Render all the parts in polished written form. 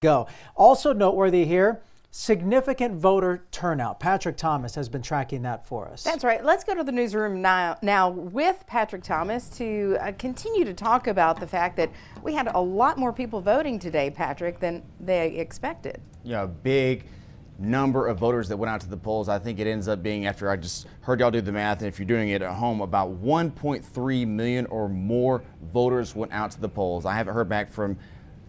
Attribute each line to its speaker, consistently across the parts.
Speaker 1: Go. Also noteworthy here, significant voter turnout. Patrick Thomas has been tracking that for us.
Speaker 2: That's right. Let's go to the newsroom now with Patrick Thomas to continue to talk about the fact that we had a lot more people voting today, Patrick, than they expected.
Speaker 3: Yeah, big number of voters that went out to the polls. I think it ends up being, after I just heard y'all do the math, and if you're doing it at home, about 1.3 million or more voters went out to the polls. I haven't heard back from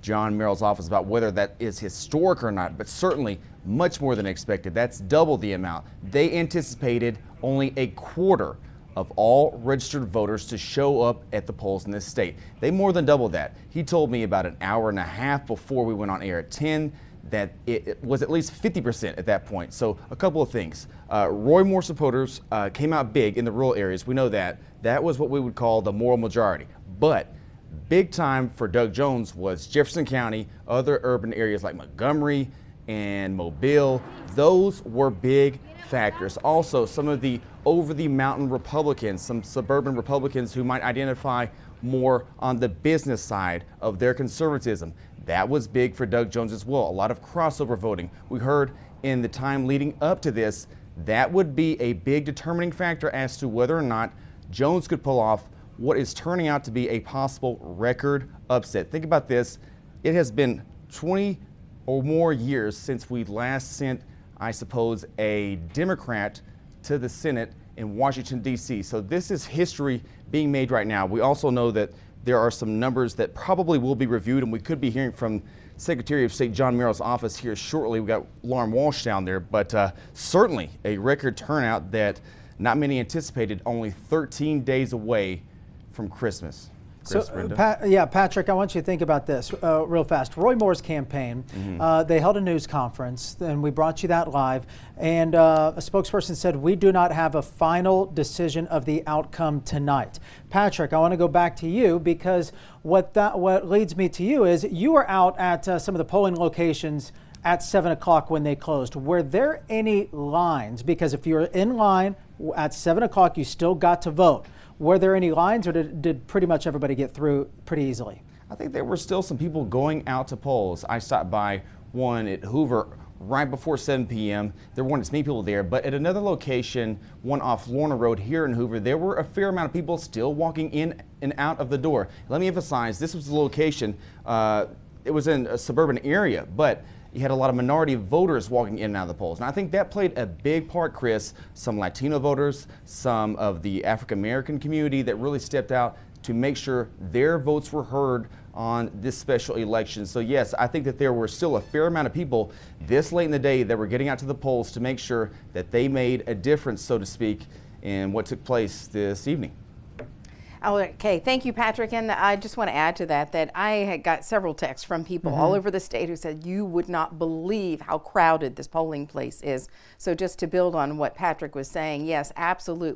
Speaker 3: John Merrill's office about whether that is historic or not, but certainly much more than expected. That's double the amount. They anticipated only a quarter of all registered voters to show up at the polls in this state. They more than doubled that. He told me about an hour and a half before we went on air at 10 that it was at least 50% at that point. So a couple of things. Roy Moore supporters came out big in the rural areas. We know that. That was what we would call the moral majority. But big time for Doug Jones was Jefferson County, other urban areas like Montgomery and Mobile. Those were big factors. Also, some of the over-the-mountain Republicans, some suburban Republicans who might identify more on the business side of their conservatism. That was big for Doug Jones as well. A lot of crossover voting. We heard in the time leading up to this, that would be a big determining factor as to whether or not Jones could pull off what is turning out to be a possible record upset. Think about this. It has been 20 or more years since we last sent, I suppose, a Democrat to the Senate in Washington, D.C. So this is history being made right now. We also know that there are some numbers that probably will be reviewed, and we could be hearing from Secretary of State John Merrill's office here shortly. We got Lauren Walsh down there, but certainly a record turnout that not many anticipated, only 13 days away from Christmas.
Speaker 1: Patrick, I want you to think about this real fast. Roy Moore's campaign, they held a news conference, and we brought you that live, and a spokesperson said, we do not have a final decision of the outcome tonight. Patrick, I want to go back to you, because what leads me to you is you were out at some of the polling locations at 7 o'clock when they closed. Were there any lines? Because if you were in line at 7 o'clock, you still got to vote. Were there any lines, or did pretty much everybody get through pretty easily?
Speaker 3: I think there were still some people going out to polls. I stopped by one at Hoover right before 7 p.m. There weren't as many people there, but at another location, one off Lorna Road here in Hoover, there were a fair amount of people still walking in and out of the door. Let me emphasize, this was the location, it was in a suburban area, but you had a lot of minority voters walking in and out of the polls. And I think that played a big part, Chris. Some Latino voters, some of the African-American community that really stepped out to make sure their votes were heard on this special election. So yes, I think that there were still a fair amount of people this late in the day that were getting out to the polls to make sure that they made a difference, so to speak, in what took place this evening.
Speaker 2: Okay, thank you, Patrick. And I just want to add to that I had got several texts from people all over the state who said you would not believe how crowded this polling place is. So just to build on what Patrick was saying, yes, absolutely.